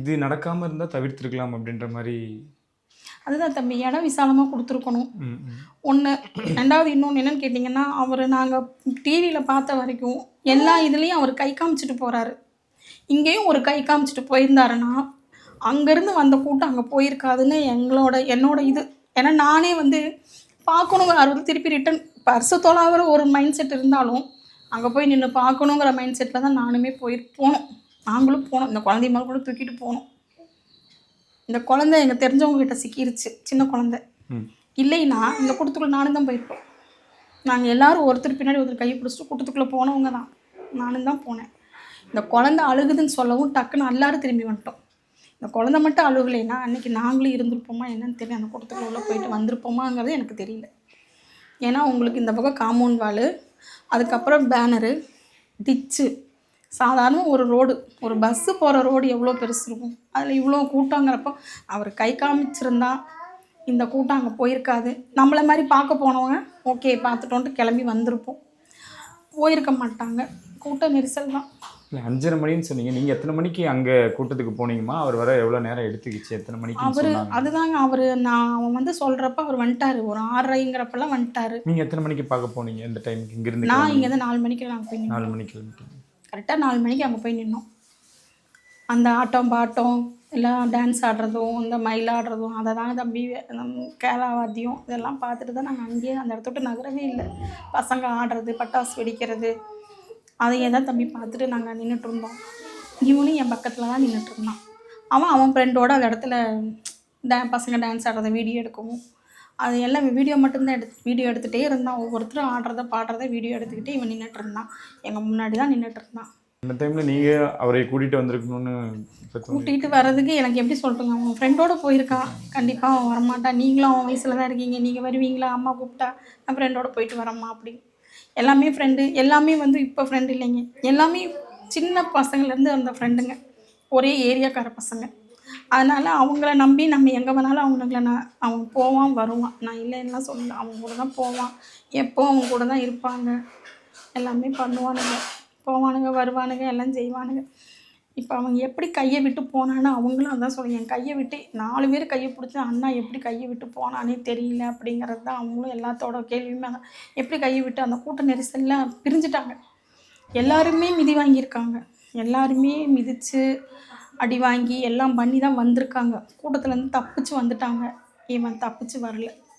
இது நடக்காம இருந்தா தவிர்த்திருக்கலாம் அப்படின்ற மாரி. அதுதான் தம்பி, இடம் விசாலமா குடுத்துருக்கணும். ம், ம். 1. 2வது இன்னொன்னு என்னன்னு கேட்டிங்கன்னா, அவரு நாங்க டிவில பார்த்த வரைக்கும், எல்லா இதுலயும் அவரு கை காமிச்சுட்டு போறாரு. இங்கேயும் ஒரு கை காமிச்சுட்டு போயிருந்தாருன்னா, அங்கருந்து வந்த கூட்டம் அங்க போயிருக்காதுன்னு என்னோட இது. ஏன்னா நானே வந்து பார்க்கணுங்கிற ஆர்வத்துல திருப்பி ரிட்டர்ன் பர்ஸ தொலாவுற ஒரு மைண்ட் செட் இருந்தாலும், அங்க போய் நின்னு பார்க்கணுங்கிற மைண்ட் செட்ல தான் நானுமே போனோம். நாங்களும் போனோம். இந்த குழந்தைய முதல் கூட தூக்கிட்டு போனோம். இந்த குழந்தை எங்க தெரிஞ்சவங்க கிட்ட சிக்கிருச்சு. சின்ன குழந்தை. ம். இல்லைன்னா, இந்த கூட்டத்துக்குள்ள நானும் தான் போயிருப்போம். நாங்க எல்லாரும் ஒருத்தர் பின்னாடி ஒருத்தர் கைய பிடிச்சிட்டு கூட்டத்துக்குள்ள போனவங்க தான். நானும் தான் போனேன். இந்த குழந்தை அழுகுதுன்னு சொல்லவும் டக்குன்னு எல்லாரும் திரும்பி வந்துட்டோம். இந்த குழந்தை மட்டும் அழுகலைன்னா, அன்னைக்கு நாங்களும் இருந்திருப்போமா என்னன்னு தெரியல. அந்த கூட்டத்துக்குள்ள உள்ள போயிட்டு வந்திருப்போமாங்கிறது எனக்கு தெரியல. ஏன்னா, உங்களுக்கு இந்த பக்கம் காம்பவுண்ட் வாலு, அதுக்கப்புறம் பேனரு, டிச்சு, சாதாரண ஒரு ரோடு, ஒரு பஸ்ஸு போகிற ரோடு எவ்வளோ பெருசு இருக்கும். அதில் இவ்வளோ கூட்டங்கிறப்போ, அவர் கை காமிச்சிருந்தா இந்த கூட்டம் அங்கே போயிருக்காது. நம்மளை மாதிரி பார்க்க போனவங்க ஓகே பார்த்துட்டோன்ட்டு கிளம்பி வந்திருப்போம். போயிருக்க மாட்டாங்க. கூட்ட நெரிசல் தான். இல்ல 5:30 மணின்னு சொன்னீங்க. நீங்க எத்தனை மணிக்கு அங்க கூட்டத்துக்கு போனீங்கம்மா? அவர் வர எவ்வளோ நேரம் எடுத்துக்கிச்சு? எத்தனை மணிக்குன்னு சொன்னாங்க? அதுதாங்க அவன் வந்து சொல்கிறப்ப அவர் வந்துட்டாரு. ஒரு 6:30ங்கிறப்பெல்லாம் வந்துட்டாரு. நீங்க எத்தனை மணிக்கு பார்க்க போனீங்க இந்த டைமுக்கு இங்கிருந்து? நான் இங்கேருந்து 4 மணிக்கு நாங்கள் போய் 4 நின்னோம். மணிக்கு கிளம்பிட்டீங்க. கரெக்டாக 4 மணிக்கு அங்கே போய் நின்னோம். அந்த ஆட்டம் பாட்டம் எல்லாம் டான்ஸ் ஆடுறதும், இந்த மயில் ஆடுறதும், அதை தாங்க தம்பி கேரளா வாத்தியம் இதெல்லாம் பார்த்துட்டு தான் நாங்கள் அங்கேயே அந்த இடத்த விட்டு நகரவே இல்லை. பசங்க ஆடுறது, பட்டாசு வெடிக்கிறது, அதையே தான் தம்பி பார்த்துட்டு நாங்கள் நின்றுட்டு இருந்தோம். இவனும் என் பக்கத்தில் தான் நின்றுட்டு இருந்தான். அவன் ஃப்ரெண்டோட அந்த இடத்துல பசங்க டான்ஸ் ஆடுறத வீடியோ எடுக்கவும், அது எல்லாம் வீடியோ மட்டும்தான் வீடியோ எடுத்துகிட்டே இருந்தான். ஒவ்வொருத்தரும் ஆடுறத பாடுறத வீடியோ எடுத்துக்கிட்டு இவன் நின்றுட்டு இருந்தான். எங்கள் முன்னாடி தான் நின்றுட்டு இருந்தான். அந்த டைம்ல நீங்க அவரை கூட்டிட்டு வந்திருக்கணும்னு கூட்டிகிட்டு வர்றதுக்கு எனக்கு எப்படி சொல்லட்டுங்க, அவன் ஃப்ரெண்டோட போயிருக்கான். கண்டிப்பாக அவன் வரமாட்டான். நீங்களும் அவன் வயசில் தான் இருக்கீங்க, நீங்கள் வருவீங்களா? அம்மா கூப்பிட்டா நான் ஃப்ரெண்டோட போயிட்டு வரேம்மா அப்படி. எல்லாமே ஃப்ரெண்டு, எல்லாமே வந்து இப்போ ஃப்ரெண்டு இல்லைங்க, எல்லாமே சின்ன பசங்கள்லேருந்து அந்த ஃப்ரெண்டுங்க, ஒரே ஏரியாக்கார பசங்க. அதனால் அவங்கள நம்பி நம்ம எங்கே வேணாலும் அவன் போவான் வருவான். நான் இல்லைன்னா சொல்லல, அவங்க கூட தான் போவான். எப்போ அவங்க கூட தான் இருப்பாங்க. எல்லாமே பண்ணுவானுங்க, போவானுங்க, வருவானுங்க, எல்லாம் செய்வானுங்க. இப்போ அவங்க எப்படி கையை விட்டு போனான்னு அவங்களும் அதான் சொல்லுங்க. என் கையை விட்டு 4 பேர் கையை பிடிச்சி அண்ணா எப்படி கையை விட்டு போனானே தெரியல அப்படிங்கிறது தான் அவங்களும் எல்லாத்தோட கேள்வியுமே. அதான் எப்படி கையை விட்டு அந்த கூட்ட நெரிசலில் பிரிஞ்சுட்டாங்க. எல்லாருமே மிதி வாங்கியிருக்காங்க. எல்லாருமே மிதித்து அடி வாங்கி எல்லாம் பண்ணி தான் வந்திருக்காங்க. கூட்டத்துலேருந்து தப்பிச்சு வந்துட்டாங்க. இவன் தப்பிச்சு வரல.